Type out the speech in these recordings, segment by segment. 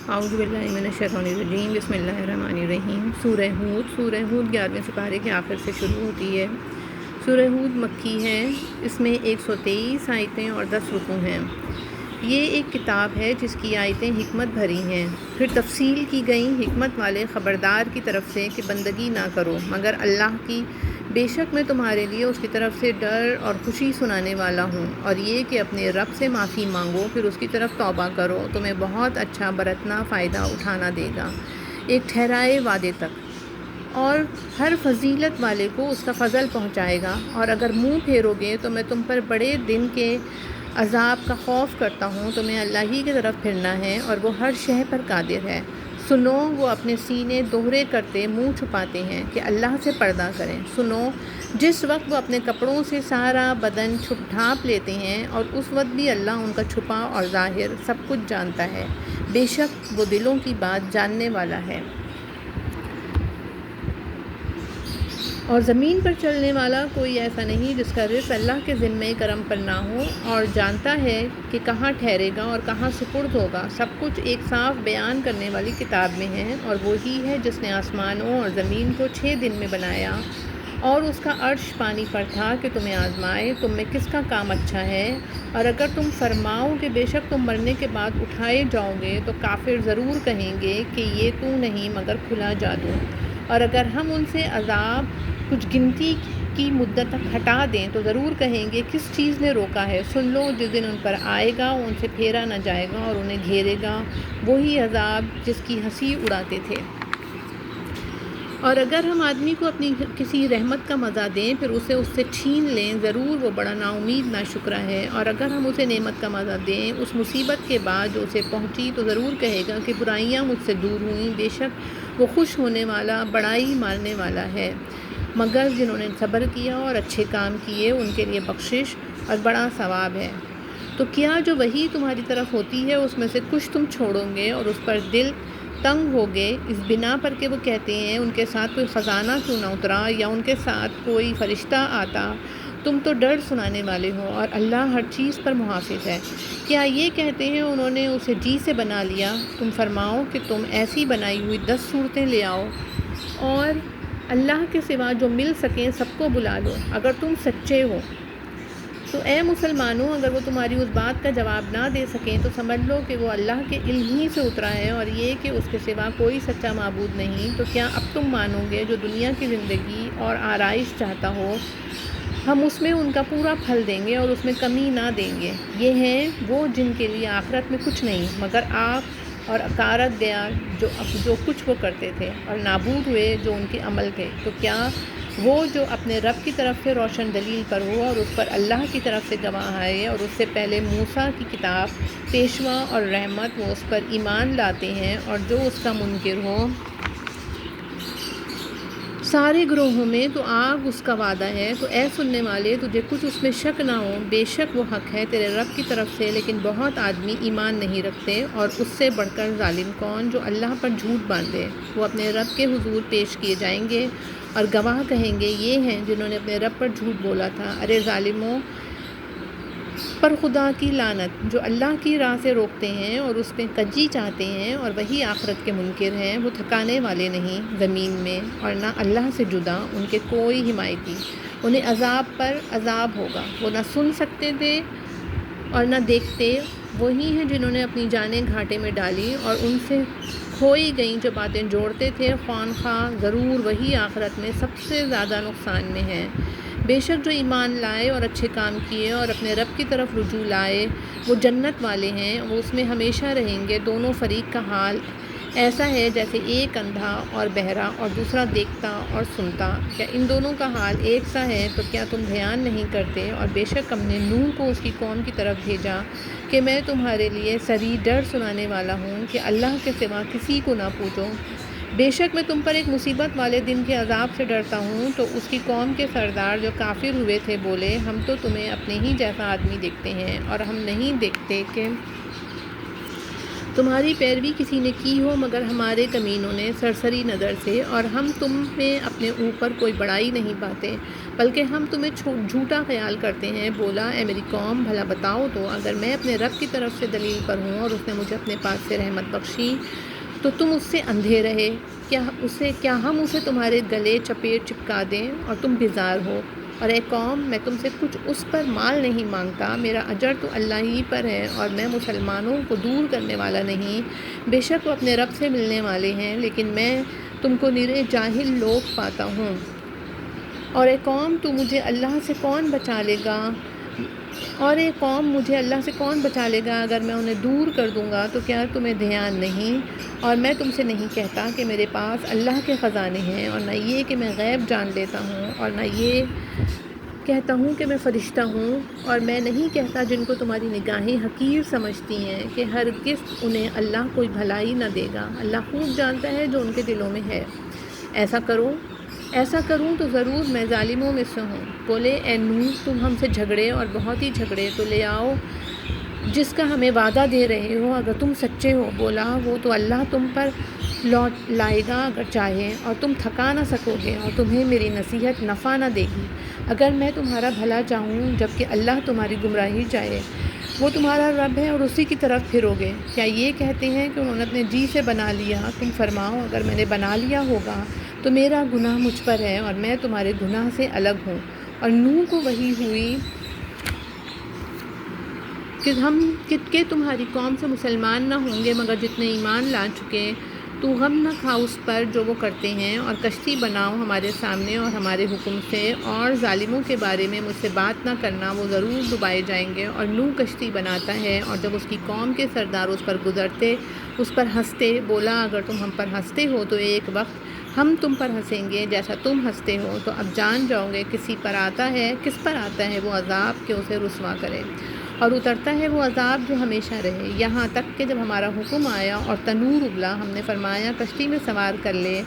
اعوذ باللہ من الشیطان الرجیم، بسم اللہ الرحمن الرحیم۔ سورہ ہود 11ویں سپارے کے آخر سے شروع ہوتی ہے۔ سورہ ہود مکی ہے، اس میں 123 آیتیں اور 10 رکوع ہیں۔ یہ ایک کتاب ہے جس کی آیتیں حکمت بھری ہیں۔ پھر تفصیل کی گئی حکمت والے خبردار کی طرف سے کہ بندگی نہ کرو مگر اللہ کی، بے شک میں تمہارے لیے اس کی طرف سے ڈر اور خوشی سنانے والا ہوں، اور یہ کہ اپنے رب سے معافی مانگو پھر اس کی طرف توبہ کرو، تمہیں بہت اچھا برتنا فائدہ اٹھانا دے گا ایک ٹھہرائے وعدے تک، اور ہر فضیلت والے کو اس کا فضل پہنچائے گا۔ اور اگر منہ پھیرو گے تو میں تم پر بڑے دن کے عذاب کا خوف کرتا ہوں، تمہیں اللہ ہی کی طرف پھرنا ہے اور وہ ہر شے پر قادر ہے۔ سنو، وہ اپنے سینے دوہرے کرتے منہ چھپاتے ہیں کہ اللہ سے پردہ کریں۔ سنو، جس وقت وہ اپنے کپڑوں سے سارا بدن ڈھانپ لیتے ہیں، اور اس وقت بھی اللہ ان کا چھپا اور ظاہر سب کچھ جانتا ہے، بے شک وہ دلوں کی بات جاننے والا ہے۔ اور زمین پر چلنے والا کوئی ایسا نہیں جس کا رزق اللہ کے ذمہ کرم پر نہ ہو، اور جانتا ہے کہ کہاں ٹھہرے گا اور کہاں سپرد ہوگا۔ سب کچھ ایک صاف بیان کرنے والی کتاب میں ہے۔ اور وہی ہے جس نے آسمانوں اور زمین کو 6 دن میں بنایا، اور اس کا عرش پانی پر تھا کہ تمہیں آزمائے تم میں کس کا کام اچھا ہے۔ اور اگر تم فرماؤ کہ بے شک تم مرنے کے بعد اٹھائے جاؤ گے، تو کافر ضرور کہیں گے کہ یہ تو نہیں مگر کھلا جادو۔ اور اگر ہم ان سے عذاب کچھ گنتی کی مدت تک ہٹا دیں تو ضرور کہیں گے کس چیز نے روکا ہے۔ سن لو، جس دن ان پر آئے گا ان سے پھیرا نہ جائے گا اور انہیں گھیرے گا وہی عذاب جس کی ہنسی اڑاتے تھے۔ اور اگر ہم آدمی کو اپنی کسی رحمت کا مزہ دیں پھر اسے اس سے چھین لیں، ضرور وہ بڑا نا امید ناشکرا ہے۔ اور اگر ہم اسے نعمت کا مزہ دیں اس مصیبت کے بعد جو اسے پہنچی، تو ضرور کہے گا کہ برائیاں مجھ سے دور ہوئیں، بے شک وہ خوش ہونے والا بڑائی مارنے والا ہے۔ مگر جنہوں نے صبر کیا اور اچھے کام کیے ان کے لیے بخشش اور بڑا ثواب ہے۔ تو کیا جو وحی تمہاری طرف ہوتی ہے اس میں سے کچھ تم چھوڑو گے اور اس پر دل تنگ ہوگے، اس بنا پر کہ وہ کہتے ہیں ان کے ساتھ کوئی خزانہ کیوں نہ اترا یا ان کے ساتھ کوئی فرشتہ آتا؟ تم تو ڈر سنانے والے ہو اور اللہ ہر چیز پر محافظ ہے۔ کیا یہ کہتے ہیں انہوں نے اسے جی سے بنا لیا؟ تم فرماؤ کہ تم ایسی بنائی ہوئی 10 صورتیں لے آؤ، اور اللہ کے سوا جو مل سکیں سب کو بلا لو اگر تم سچے ہو۔ تو اے مسلمانوں، اگر وہ تمہاری اس بات کا جواب نہ دے سکیں تو سمجھ لو کہ وہ اللہ کے علم ہی سے اترا ہے، اور یہ کہ اس کے سوا کوئی سچا معبود نہیں۔ تو کیا اب تم مانو گے جو دنیا کی زندگی اور آرائش چاہتا ہو، ہم اس میں ان کا پورا پھل دیں گے اور اس میں کمی نہ دیں گے۔ یہ ہیں وہ جن کے لیے آخرت میں کچھ نہیں مگر آگ، اور اکارت گیا جو کچھ وہ کرتے تھے، اور نابود ہوئے جو ان کے عمل تھے۔ تو کیا وہ جو اپنے رب کی طرف سے روشن دلیل پر ہو اور اس پر اللہ کی طرف سے گواہ آئے، اور اس سے پہلے موسیٰ کی کتاب پیشوا اور رحمت، وہ اس پر ایمان لاتے ہیں، اور جو اس کا منکر ہو سارے گروہوں میں تو آگ اس کا وعدہ ہے۔ تو اے سننے والے، تجھے کچھ اس میں شک نہ ہو، بے شک وہ حق ہے تیرے رب کی طرف سے، لیکن بہت آدمی ایمان نہیں رکھتے۔ اور اس سے بڑھ کر ظالم کون جو اللہ پر جھوٹ باندھے؟ وہ اپنے رب کے حضور پیش کیے جائیں گے اور گواہ کہیں گے یہ ہیں جنہوں نے اپنے رب پر جھوٹ بولا تھا۔ ارے ظالموں پر خدا کی لعنت، جو اللہ کی راہ سے روکتے ہیں اور اس میں کجی چاہتے ہیں، اور وہی آخرت کے منکر ہیں۔ وہ ٹھکانے والے نہیں زمین میں، اور نہ اللہ سے جدا ان کے کوئی حمایتی۔ انہیں عذاب پر عذاب ہوگا، وہ نہ سن سکتے تھے اور نہ دیکھتے۔ وہی ہیں جنہوں نے اپنی جانیں گھاٹے میں ڈالی اور ان سے کھوئی گئیں جو باتیں جوڑتے تھے خوانخواہ، ضرور وہی آخرت میں سب سے زیادہ نقصان میں ہے۔ بے شک جو ایمان لائے اور اچھے کام کیے اور اپنے رب کی طرف رجوع لائے، وہ جنت والے ہیں، وہ اس میں ہمیشہ رہیں گے۔ دونوں فریق کا حال ایسا ہے جیسے ایک اندھا اور بہرا اور دوسرا دیکھتا اور سنتا، کیا ان دونوں کا حال ایک سا ہے؟ تو کیا تم دھیان نہیں کرتے؟ اور بے شک ہم نے نوح کو اس کی قوم کی طرف بھیجا کہ میں تمہارے لیے سری ڈر سنانے والا ہوں کہ اللہ کے سوا کسی کو نہ پوجو۔ بے شک میں تم پر ایک مصیبت والے دن کے عذاب سے ڈرتا ہوں۔ تو اس کی قوم کے سردار جو کافر ہوئے تھے بولے، ہم تو تمہیں اپنے ہی جیسا آدمی دیکھتے ہیں اور ہم نہیں دیکھتے کہ تمہاری پیروی کسی نے کی ہو مگر ہمارے کمینوں نے سرسری نظر سے، اور ہم تم میں اپنے اوپر کوئی بڑائی نہیں پاتے بلکہ ہم تمہیں جھوٹا خیال کرتے ہیں۔ بولا اے میری قوم، بھلا بتاؤ تو اگر میں اپنے رب کی طرف سے دلیل پر ہوں اور اس نے مجھے اپنے پاس سے رحمت بخشی تو تم اس سے اندھے رہے؟ کیا ہم اسے تمہارے گلے چپکا دیں اور تم بیزار ہو؟ اور اے قوم، میں تم سے کچھ اس پر مال نہیں مانگتا، میرا اجر تو اللہ ہی پر ہے، اور میں مسلمانوں کو دور کرنے والا نہیں۔ بے شک وہ اپنے رب سے ملنے والے ہیں، لیکن میں تم کو نرے جاہل لوگ پاتا ہوں۔ اور اے قوم، مجھے اللہ سے کون بچا لے گا اگر میں انہیں دور کر دوں گا تو کیا تمہیں دھیان نہیں؟ اور میں تم سے نہیں کہتا کہ میرے پاس اللہ کے خزانے ہیں، اور نہ یہ کہ میں غیب جان لیتا ہوں، اور نہ یہ کہتا ہوں کہ میں فرشتہ ہوں، اور میں نہیں کہتا جن کو تمہاری نگاہیں حقیر سمجھتی ہیں کہ ہرگز انہیں اللہ کوئی بھلائی نہ دے گا۔ اللہ خوب جانتا ہے جو ان کے دلوں میں ہے۔ ایسا کروں تو ضرور میں ظالموں میں سے ہوں۔ بولے اے نوح، تم ہم سے جھگڑے اور بہت ہی جھگڑے تو لے آؤ جس کا ہمیں وعدہ دے رہے ہو اگر تم سچے ہو۔ بولا وہ تو اللہ تم پر لوٹ لائے گا اگر چاہے، اور تم تھکا نہ سکو گے، اور تمہیں میری نصیحت نفع نہ دے گی اگر میں تمہارا بھلا چاہوں، جبکہ اللہ تمہاری گمراہی چاہے۔ وہ تمہارا رب ہے اور اسی کی طرف پھرو گے۔ کیا یہ کہتے ہیں کہ انہوں نے اپنے جی سے بنا لیا؟ تم فرماؤ اگر میں نے بنا لیا ہوگا تو میرا گناہ مجھ پر ہے اور میں تمہارے گناہ سے الگ ہوں۔ اور نوح کو وحی ہوئی کہ تمہاری قوم سے مسلمان نہ ہوں گے مگر جتنے ایمان لا چکے، تو غم نہ کھا اس پر جو وہ کرتے ہیں، اور کشتی بناؤ ہمارے سامنے اور ہمارے حکم سے، اور ظالموں کے بارے میں مجھ سے بات نہ کرنا، وہ ضرور ڈبائے جائیں گے۔ اور نوح کشتی بناتا ہے، اور جب اس کی قوم کے سردار اس پر گزرتے اس پر ہنستے۔ بولا اگر تم ہم پر ہنستے ہو تو ایک وقت ہم تم پر ہنسیں گے جیسا تم ہنستے ہو، تو اب جان جاؤ گے کس پر آتا ہے وہ عذاب کہ اسے رسوا کرے، اور اترتا ہے وہ عذاب جو ہمیشہ رہے، یہاں تک کہ جب ہمارا حکم آیا اور تنور ابلا، ہم نے فرمایا کشتی میں سوار کر لے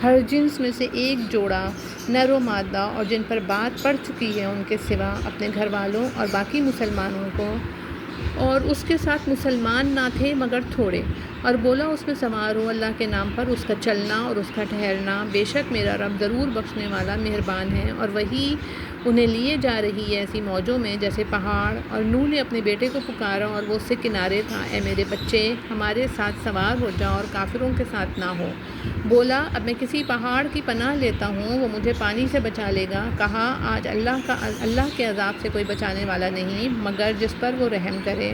ہر جنس میں سے ایک جوڑا نر و مادہ، اور جن پر بات پڑ چکی ہے ان کے سوا اپنے گھر والوں اور باقی مسلمانوں کو، اور اس کے ساتھ مسلمان نہ تھے مگر تھوڑے۔ اور بولا اس میں سوار ہو اللہ کے نام پر، اس کا چلنا اور اس کا ٹھہرنا، بے شک میرا رب ضرور بخشنے والا مہربان ہے۔ اور وہی انہیں لیے جا رہی ہے ایسی موجوں میں جیسے پہاڑ۔ اور نوح نے اپنے بیٹے کو پکارا اور وہ اس سے کنارے تھا، اے میرے بچے، ہمارے ساتھ سوار ہو جا اور کافروں کے ساتھ نہ ہو۔ بولا اب میں کسی پہاڑ کی پناہ لیتا ہوں، وہ مجھے پانی سے بچا لے گا۔ کہا آج اللہ کے عذاب سے کوئی بچانے والا نہیں مگر جس پر وہ رحم کرے۔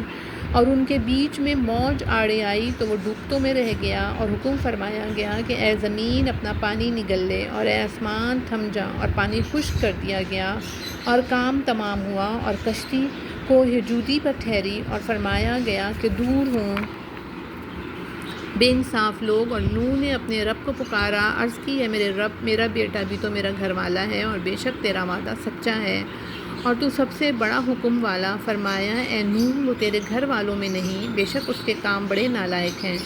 اور ان کے بیچ میں موج آڑے آئی تو وہ ڈوبتوں میں رہ گیا، اور حکم فرمایا گیا کہ اے زمین اپنا پانی نگل لے، اور اے آسمان تھم جا، اور پانی خشک کر دیا گیا، اور کام تمام ہوا، اور کشتی کوہ جودی پر ٹھہری، اور فرمایا گیا کہ دور ہوں بے انصاف لوگ۔ اور نوح نے اپنے رب کو پکارا، عرض کی اے میرے رب، میرا بیٹا بھی تو میرا گھر والا ہے، اور بے شک تیرا وعدہ سچا ہے اور تو سب سے بڑا حکم والا۔ فرمایا اے نوح، وہ تیرے گھر والوں میں نہیں، بے شک اس کے کام بڑے نالائق ہیں۔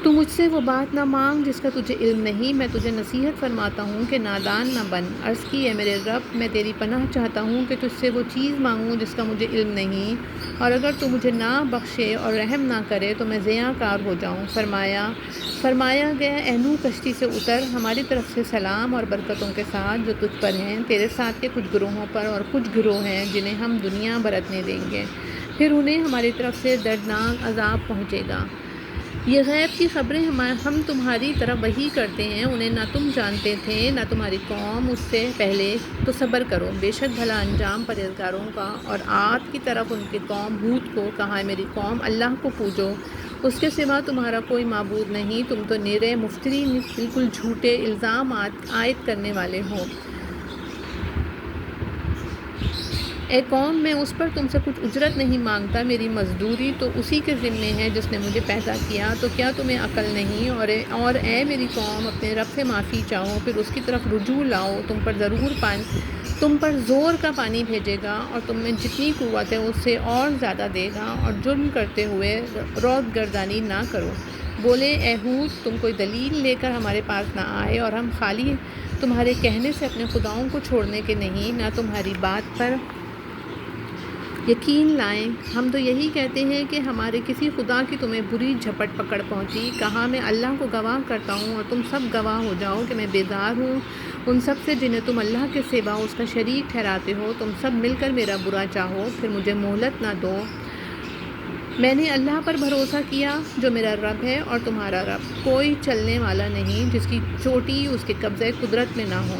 تو مجھ سے وہ بات نہ مانگ جس کا تجھے علم نہیں، میں تجھے نصیحت فرماتا ہوں کہ نادان نہ بن۔ عرض کی اے میرے رب، میں تیری پناہ چاہتا ہوں کہ تجھ سے وہ چیز مانگوں جس کا مجھے علم نہیں، اور اگر تو مجھے نہ بخشے اور رحم نہ کرے تو میں ضیاء کار ہو جاؤں۔ فرمایا گیا اے نوح کشتی سے اتر، ہماری طرف سے سلام اور برکتوں کے ساتھ جو تجھ پر ہیں، تیرے ساتھ کے کچھ گروہوں پر، اور کچھ گروہ ہیں جنہیں ہم دنیا برتنے دیں گے، پھر انہیں ہماری طرف سے دردناک عذاب پہنچے گا۔ یہ غیب کی خبریں ہم تمہاری طرف وحی کرتے ہیں، انہیں نہ تم جانتے تھے نہ تمہاری قوم اس سے پہلے، تو صبر کرو، بے شک بھلا انجام پرہیزگاروں کا۔ اور عاد کی طرف ان کی قوم ہود کو کہا، میری قوم اللہ کو پوجو، اس کے سوا تمہارا کوئی معبود نہیں، تم تو نرے مفتری بالکل جھوٹے الزامات عائد کرنے والے ہو۔ اے قوم، میں اس پر تم سے کچھ اجرت نہیں مانگتا، میری مزدوری تو اسی کے ذمے ہے جس نے مجھے پیدا کیا، تو کیا تمہیں عقل نہیں؟ اور اے میری قوم، اپنے رب سے معافی چاہو، پھر اس کی طرف رجوع لاؤ، تم پر زور کا پانی بھیجے گا، اور تم میں جتنی قوت ہے اس سے اور زیادہ دے گا، اور جرم کرتے ہوئے روت گردانی نہ کرو۔ بولے اے ہود، تم کوئی دلیل لے کر ہمارے پاس نہ آئے، اور ہم خالی تمہارے کہنے سے اپنے خداؤں کو چھوڑنے کے نہیں، نہ تمہاری بات پر یقین لائیں، ہم تو یہی کہتے ہیں کہ ہمارے کسی خدا کی تمہیں بری جھپٹ پکڑ پہنچی۔ کہا میں اللہ کو گواہ کرتا ہوں اور تم سب گواہ ہو جاؤ کہ میں بیزار ہوں ان سب سے جنہیں تم اللہ کے سوا اس کا شریک ٹھہراتے ہو۔ تم سب مل کر میرا برا چاہو، پھر مجھے مہلت نہ دو۔ میں نے اللہ پر بھروسہ کیا جو میرا رب ہے اور تمہارا رب، کوئی چلنے والا نہیں جس کی چوٹی اس کے قبضۂ قدرت میں نہ ہو۔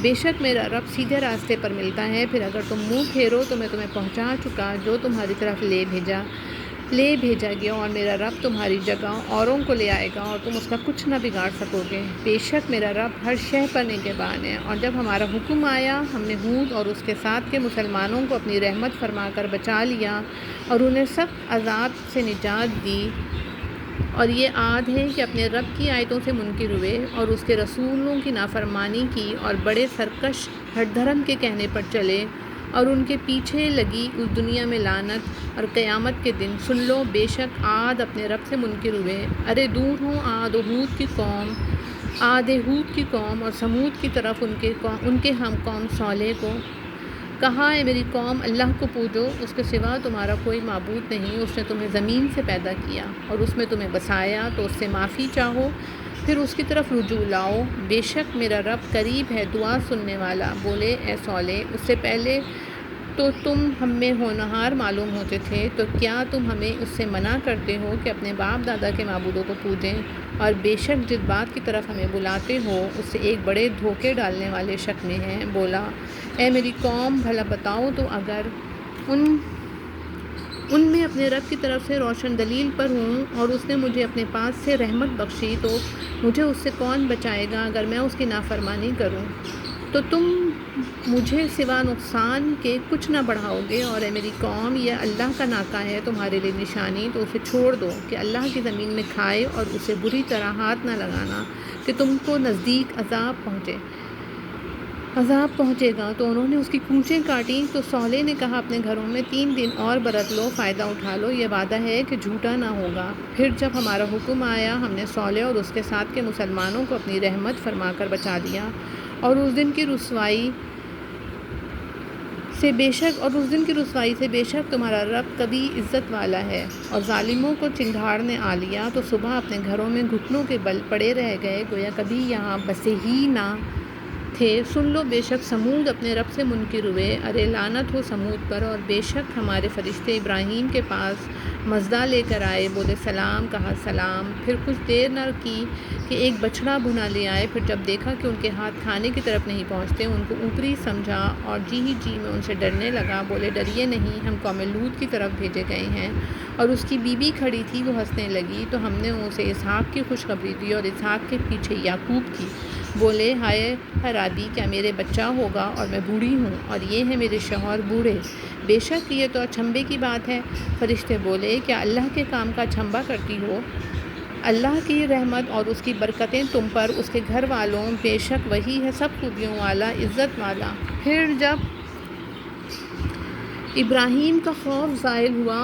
بے شک میرا رب سیدھے راستے پر ملتا ہے، پھر اگر تم منہ پھیرو تو میں تمہیں پہنچا چکا جو تمہاری طرف لے بھیجا گیا، اور میرا رب تمہاری جگہ اوروں کو لے آئے گا اور تم اس کا کچھ نہ بگاڑ سکو گے۔ بے شک میرا رب ہر شے پر نگہبان ہے۔ اور جب ہمارا حکم آیا ہم نے ہود اور اس کے ساتھ کے مسلمانوں کو اپنی رحمت فرما کر بچا لیا اور انہیں سخت عذاب سے نجات دی۔ اور یہ عاد ہے کہ اپنے رب کی آیتوں سے منکر ہوئے اور اس کے رسولوں کی نافرمانی کی اور بڑے سرکش ہٹ دھرم کے کہنے پر چلے، اور ان کے پیچھے لگی اس دنیا میں لعنت اور قیامت کے دن۔ سن لو، بے شک عاد اپنے رب سے منکر ہوئے۔ ارے دور ہوں عاد و ہود کی قوم اور سمود کی طرف ان کے ہم قوم صالح کو۔ کہا اے میری قوم، اللہ کو پوجو، اس کے سوا تمہارا کوئی معبود نہیں۔ اس نے تمہیں زمین سے پیدا کیا اور اس میں تمہیں بسایا، تو اس سے معافی چاہو، پھر اس کی طرف رجوع لاؤ۔ بے شک میرا رب قریب ہے، دعا سننے والا۔ بولے اے صالح، اس سے پہلے تو تم ہم میں ہونہار معلوم ہوتے تھے، تو کیا تم ہمیں اس سے منع کرتے ہو کہ اپنے باپ دادا کے معبودوں کو پوجیں؟ اور بے شک جس بات کی طرف ہمیں بلاتے ہو اس سے ایک بڑے دھوکے ڈالنے والے شک میں ہیں۔ بولا اے میری قوم، بھلا بتاؤ تو اگر ان میں اپنے رب کی طرف سے روشن دلیل پر ہوں اور اس نے مجھے اپنے پاس سے رحمت بخشی، تو مجھے اس سے کون بچائے گا اگر میں اس کی نافرمانی کروں؟ تو تم مجھے سوا نقصان کے کچھ نہ بڑھاؤ گے۔ اور اے میری قوم، یہ اللہ کا ناکہ ہے تمہارے لیے نشانی، تو اسے چھوڑ دو کہ اللہ کی زمین میں کھائے اور اسے بری طرح ہاتھ نہ لگانا کہ تم کو نزدیک عذاب پہنچے گا۔ تو انہوں نے اس کی کونچیں کاٹیں۔ تو صالح نے کہا اپنے گھروں میں 3 دن اور برت لو، فائدہ اٹھا لو، یہ وعدہ ہے کہ جھوٹا نہ ہوگا۔ پھر جب ہمارا حکم آیا ہم نے صالح اور اس کے ساتھ کے مسلمانوں کو اپنی رحمت فرما کر بچا دیا، اور اس دن کی رسوائی سے بے شک تمہارا رب کبھی عزت والا ہے۔ اور ظالموں کو چنگھاڑ نے آ لیا تو صبح اپنے گھروں میں گھٹنوں کے بل پڑے رہ گئے، گویا کبھی یہاں بسے ہی نہ تھے۔ سن لو، بے شک سمود اپنے رب سے منکر ہوئے، ارے لعنت ہو سمود پر۔ اور بے شک ہمارے فرشتے ابراہیم کے پاس مزدہ لے کر آئے، بولے سلام، کہا سلام۔ پھر کچھ دیر نہ کی کہ ایک بچڑا بھنا لے آئے، پھر جب دیکھا کہ ان کے ہاتھ کھانے کی طرف نہیں پہنچتے، ان کو اوپری سمجھا اور جی میں ان سے ڈرنے لگا۔ بولے ڈریے نہیں، ہم قوم لوط کی طرف بھیجے گئے ہیں۔ اور اس کی بیوی کھڑی تھی، وہ ہنسنے لگی، تو ہم نے اسے اسحاق کی خوشخبری دی اور اسحاق کے پیچھے یعقوب کی۔ بولے ہائے خرابی، کیا میرے بچہ ہوگا اور میں بوڑھی ہوں، اور یہ ہیں میرے شوہر بوڑھے؟ بے شک یہ تو اچنبھے کی بات ہے۔ فرشتے بولے کیا اللہ کے کام کا اچنبھا کرتی ہو؟ اللہ کی رحمت اور اس کی برکتیں تم پر، اس کے گھر والوں، بے شک وہی ہے سب خوبیوں والا، عزت والا۔ پھر جب ابراہیم کا خوف زائل ہوا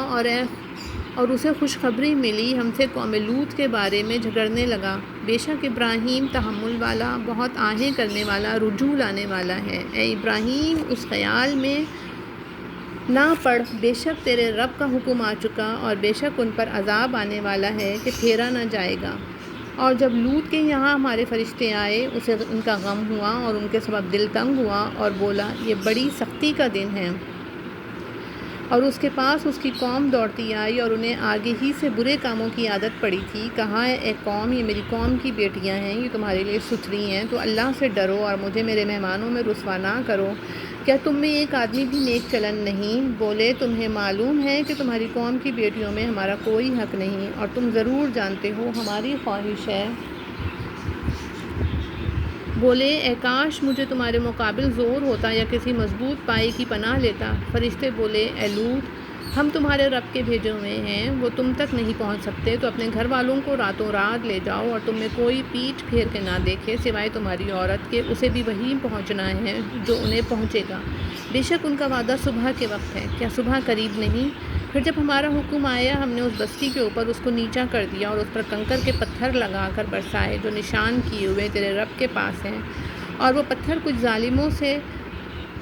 اور اسے خوشخبری ملی، ہم سے قوم لوط کے بارے میں جھگڑنے لگا۔ بے شک ابراہیم تحمل والا، بہت آہیں کرنے والا، رجوع لانے والا ہے۔ اے ابراہیم، اس خیال میں نہ پڑ، بے شک تیرے رب کا حکم آ چکا اور بے شک ان پر عذاب آنے والا ہے کہ پھیرا نہ جائے گا۔ اور جب لوط کے یہاں ہمارے فرشتے آئے، اسے ان کا غم ہوا اور ان کے سبب دل تنگ ہوا، اور بولا یہ بڑی سختی کا دن ہے۔ اور اس کے پاس اس کی قوم دوڑتی آئی اور انہیں آگے ہی سے برے کاموں کی عادت پڑی تھی۔ کہا اے قوم، یہ میری قوم کی بیٹیاں ہیں، یہ تمہارے لیے ستھری ہیں، تو اللہ سے ڈرو اور مجھے میرے مہمانوں میں رسوا نہ کرو۔ کیا تم میں ایک آدمی بھی نیک چلن نہیں؟ بولے تمہیں معلوم ہے کہ تمہاری قوم کی بیٹیوں میں ہمارا کوئی حق نہیں، اور تم ضرور جانتے ہو ہماری خواہش ہے۔ بولے اے کاش مجھے تمہارے مقابل زور ہوتا یا کسی مضبوط پائے کی پناہ لیتا۔ فرشتے بولے اے لوط، ہم تمہارے رب کے بھیجے ہوئے ہیں، وہ تم تک نہیں پہنچ سکتے، تو اپنے گھر والوں کو راتوں رات لے جاؤ، اور تم میں کوئی پیٹھ پھیر کے نہ دیکھے سوائے تمہاری عورت کے، اسے بھی وہی پہنچنا ہے جو انہیں پہنچے گا۔ بے شک ان کا وعدہ صبح کے وقت ہے، کیا صبح قریب نہیں؟ پھر جب ہمارا حکم آیا ہم نے اس بستی کے اوپر اس کو نیچا کر دیا اور اس پر کنکر کے پتھر لگا کر برسائے جو نشان کیے ہوئے تیرے رب کے پاس ہیں، اور وہ پتھر کچھ ظالموں سے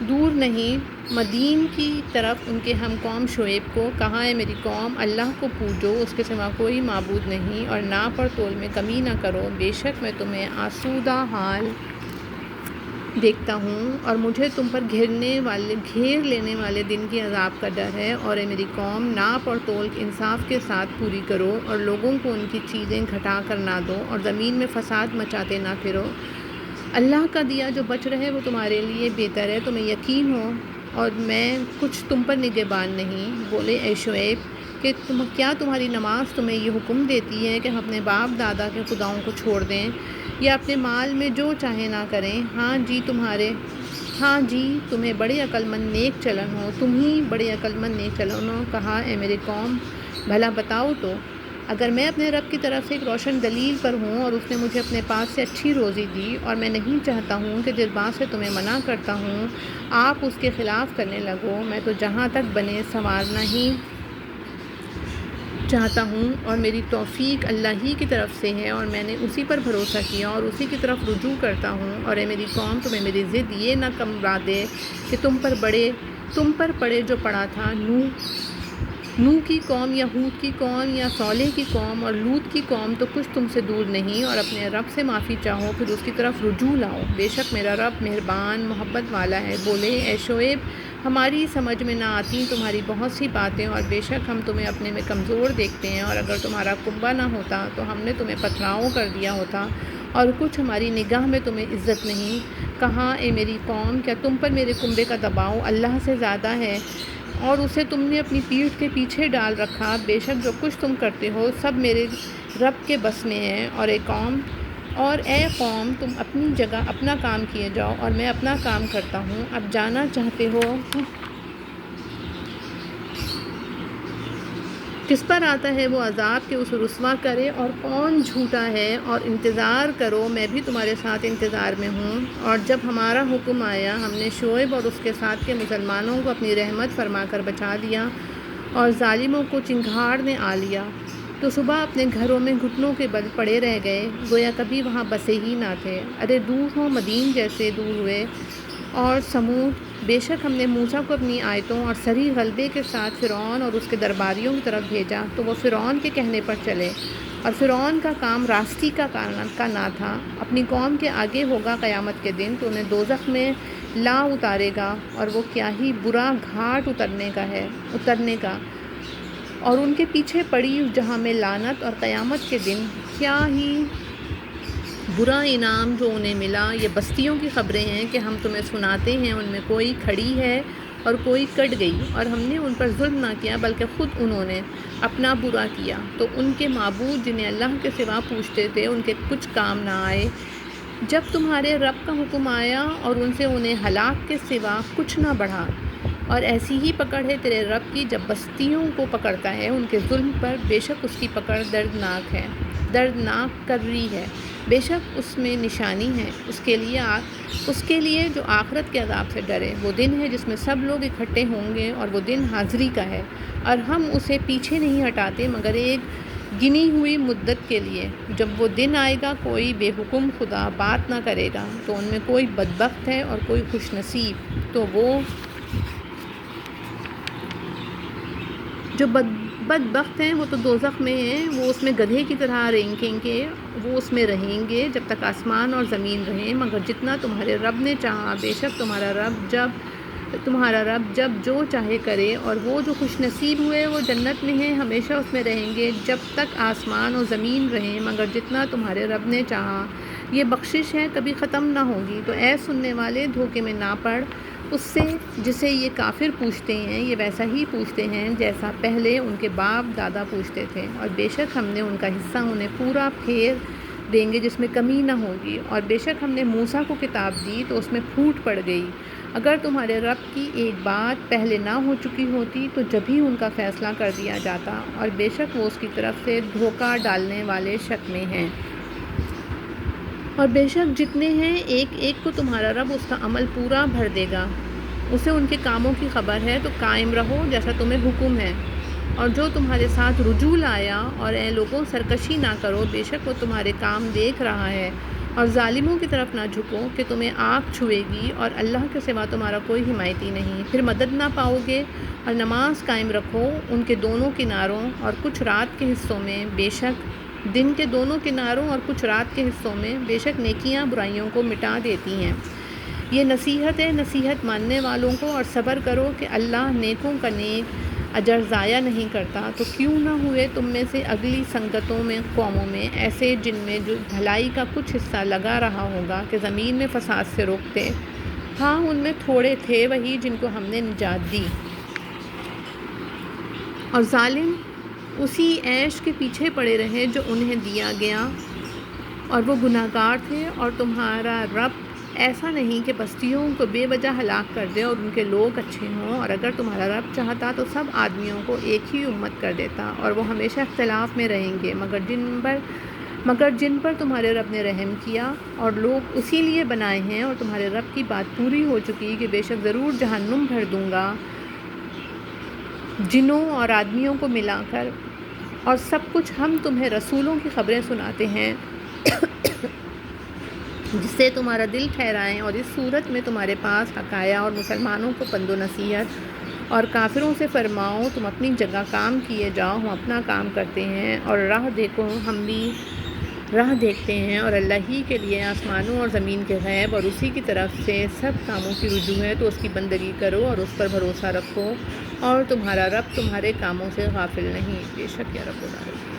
دور نہیں مدین کی طرف ان کے ہم قوم شعیب کو کہا ہے میری قوم اللہ کو پوجو، اس کے سوا کوئی معبود نہیں، اور ناپ اور تول میں کمی نہ کرو، بے شک میں تمہیں آسودہ حال دیکھتا ہوں اور مجھے تم پر گھیر لینے والے دن کی عذاب کا ڈر ہے۔ اور اے میری قوم ناپ اور تول انصاف کے ساتھ پوری کرو اور لوگوں کو ان کی چیزیں گھٹا کر نہ دو اور زمین میں فساد مچاتے نہ پھرو۔ اللہ کا دیا جو بچ رہے وہ تمہارے لیے بہتر ہے، تمہیں یقین ہو اور میں کچھ تم پر نگہبان نہیں۔ بولے اے شعیب کہ کیا تمہاری نماز تمہیں یہ حکم دیتی ہے کہ ہم اپنے باپ دادا کے خداؤں کو چھوڑ دیں یا اپنے مال میں جو چاہے نہ کریں؟ ہاں جی تمہیں بڑے عقل مند نیک چلن ہو، تم ہی بڑے عقل مند نیک چلن ہو۔ کہا اے میری قوم بھلا بتاؤ تو، اگر میں اپنے رب کی طرف سے ایک روشن دلیل پر ہوں اور اس نے مجھے اپنے پاس سے اچھی روزی دی اور میں نہیں چاہتا ہوں کہ جس بات سے تمہیں منع کرتا ہوں آپ اس کے خلاف کرنے لگو، میں تو جہاں تک بنے سنوارنا ہی چاہتا ہوں اور میری توفیق اللہ ہی کی طرف سے ہے اور میں نے اسی پر بھروسہ کیا اور اسی کی طرف رجوع کرتا ہوں۔ اور اے میری قوم تمہیں میری ضد یہ نہ کمرا دے کہ تم پر پڑے جو پڑا تھا نوح کی قوم یا ہود کی قوم یا صالح کی قوم اور لوط کی قوم، تو کچھ تم سے دور نہیں، اور اپنے رب سے معافی چاہو پھر اس کی طرف رجوع لاؤ، بے شک میرا رب مہربان محبت والا ہے۔ بولے اے شعیب ہماری سمجھ میں نہ آتی تمہاری بہت سی باتیں اور بے شک ہم تمہیں اپنے میں کمزور دیکھتے ہیں، اور اگر تمہارا کنبہ نہ ہوتا تو ہم نے تمہیں پتھراؤ کر دیا ہوتا اور کچھ ہماری نگاہ میں تمہیں عزت نہیں۔ کہا اے میری قوم کیا تم پر میرے کنبے کا دباؤ اللہ سے زیادہ ہے اور اسے تم نے اپنی پیٹھ کے پیچھے ڈال رکھا؟ بے شک جو کچھ تم کرتے ہو سب میرے رب کے بس میں ہے۔ اور اے قوم تم اپنی جگہ اپنا کام کیے جاؤ اور میں اپنا کام کرتا ہوں۔ اب جانا چاہتے ہو کس پر آتا ہے وہ عذاب کہ اسے رسوا کرے، اور کون جھوٹا ہے، اور انتظار کرو میں بھی تمہارے ساتھ انتظار میں ہوں۔ اور جب ہمارا حکم آیا ہم نے شعیب اور اس کے ساتھ کے مسلمانوں کو اپنی رحمت فرما کر بچا لیا اور ظالموں کو چنگھاڑ نے آ لیا تو صبح اپنے گھروں میں گھٹنوں کے بل پڑے رہ گئے گویا کبھی وہاں بسے ہی نہ تھے۔ ارے دور ہو مدین جیسے دور ہوئے اور سمود، بے شک ہم نے موسیٰ کو اپنی آیتوں اور صریح غلبے کے ساتھ فرعون اور اس کے درباریوں کی طرف بھیجا تو وہ فرعون کے کہنے پر چلے، اور فرعون کا کام راستی کا نہ تھا۔ اپنی قوم کے آگے ہوگا قیامت کے دن تو انہیں دوزخ میں لا اتارے گا، اور وہ کیا ہی برا گھاٹ اترنے کا، اور ان کے پیچھے پڑی اس جہاں میں لعنت، اور قیامت کے دن کیا ہی برا انعام جو انہیں ملا۔ یہ بستیوں کی خبریں ہیں کہ ہم تمہیں سناتے ہیں، ان میں کوئی کھڑی ہے اور کوئی کٹ گئی، اور ہم نے ان پر ظلم نہ کیا بلکہ خود انہوں نے اپنا برا کیا، تو ان کے معبود جنہیں اللہ کے سوا پوجتے تھے ان کے کچھ کام نہ آئے جب تمہارے رب کا حکم آیا، اور ان سے انہیں ہلاک کے سوا کچھ نہ بڑھا۔ اور ایسی ہی پکڑ ہے تیرے رب کی جب بستیوں کو پکڑتا ہے ان کے ظلم پر، بے شک اس کی پکڑ دردناک کر رہی ہے، بے شک اس میں نشانی ہے اس کے لیے جو آخرت کے عذاب سے ڈرے۔ وہ دن ہے جس میں سب لوگ اکٹھے ہوں گے، اور وہ دن حاضری کا ہے، اور ہم اسے پیچھے نہیں ہٹاتے مگر ایک گنی ہوئی مدت کے لیے۔ جب وہ دن آئے گا کوئی بے حکم خدا بات نہ کرے گا، تو ان میں کوئی بدبخت ہے اور کوئی خوش نصیب، تو وہ جو بدبخت ہیں وہ تو دوزخ میں ہیں، وہ اس میں گدھے کی طرح رینگیں گے، وہ اس میں رہیں گے جب تک آسمان اور زمین رہیں، مگر جتنا تمہارے رب نے چاہا، بے شک تمہارا رب جب جو چاہے کرے، اور وہ جو خوش نصیب ہوئے وہ جنت میں ہیں، ہمیشہ اس میں رہیں گے جب تک آسمان اور زمین رہیں، مگر جتنا تمہارے رب نے چاہا۔ یہ بخشش ہے کبھی ختم نہ ہوگی، تو اے سننے والے دھوکے میں نہ پڑ اس سے جسے یہ کافر پوچھتے ہیں، یہ ویسا ہی پوچھتے ہیں جیسا پہلے ان کے باپ دادا پوچھتے تھے، اور بے شک ہم نے ان کا حصہ انہیں پورا پھیر دیں گے جس میں کمی نہ ہوگی۔ اور بے شک ہم نے موسیٰ کو کتاب دی تو اس میں پھوٹ پڑ گئی، اگر تمہارے رب کی ایک بات پہلے نہ ہو چکی ہوتی تو جب ہی ان کا فیصلہ کر دیا جاتا، اور بے شک وہ اس کی طرف سے دھوکہ ڈالنے والے شک میں ہیں۔ اور بے شک جتنے ہیں ایک ایک کو تمہارا رب اس کا عمل پورا بھر دے گا، اسے ان کے کاموں کی خبر ہے، تو قائم رہو جیسا تمہیں حکم ہے، اور جو تمہارے ساتھ رجوع لایا، اور اے لوگوں سرکشی نہ کرو، بے شک وہ تمہارے کام دیکھ رہا ہے، اور ظالموں کی طرف نہ جھکو کہ تمہیں آگ چھوئے گی اور اللہ کے سوا تمہارا کوئی حمایتی نہیں، پھر مدد نہ پاؤ گے۔ اور نماز قائم رکھو ان کے دونوں کناروں اور کچھ رات کے حصوں میں، بے شک دن کے دونوں کناروں اور کچھ رات کے حصوں میں، بے شک نیکیاں برائیوں کو مٹا دیتی ہیں۔ یہ نصیحت ہے نصیحت ماننے والوں کو، اور صبر کرو کہ اللہ نیکوں کا نیک اجر ضائع نہیں کرتا۔ تو کیوں نہ ہوئے تم میں سے اگلی سنگتوں میں قوموں میں ایسے جن میں جو بھلائی کا کچھ حصہ لگا رہا ہوگا کہ زمین میں فساد سے روکتے، ہاں ان میں تھوڑے تھے وہی جن کو ہم نے نجات دی۔ اور ظالم اسی عیش کے پیچھے پڑے رہے جو انہیں دیا گیا، اور وہ گناہ گار تھے۔ اور تمہارا رب ایسا نہیں کہ بستیوں کو بے وجہ ہلاک کر دے اور ان کے لوگ اچھے ہوں، اور اگر تمہارا رب چاہتا تو سب آدمیوں کو ایک ہی امت کر دیتا، اور وہ ہمیشہ اختلاف میں رہیں گے، مگر جن پر تمہارے رب نے رحم کیا، اور لوگ اسی لیے بنائے ہیں، اور تمہارے رب کی بات پوری ہو چکی کہ بے شک ضرور جہنم بھر دوں گا جنوں اور آدمیوں کو ملا کر، اور سب کچھ ہم تمہیں رسولوں کی خبریں سناتے ہیں جس سے تمہارا دل ٹھہرائیں، اور اس صورت میں تمہارے پاس حق آیا، اور مسلمانوں کو پند و نصیحت، اور کافروں سے فرماؤ تم اپنی جگہ کام کیے جاؤ، ہم اپنا کام کرتے ہیں، اور راہ دیکھو ہم بھی راہ دیکھتے ہیں، اور اللہ ہی کے لیے آسمانوں اور زمین کے غیب، اور اسی کی طرف سے سب کاموں کی رجوع ہے، تو اس کی بندگی کرو اور اس پر بھروسہ رکھو، اور تمہارا رب تمہارے کاموں سے غافل نہیں، بے شک یا رب العالمین۔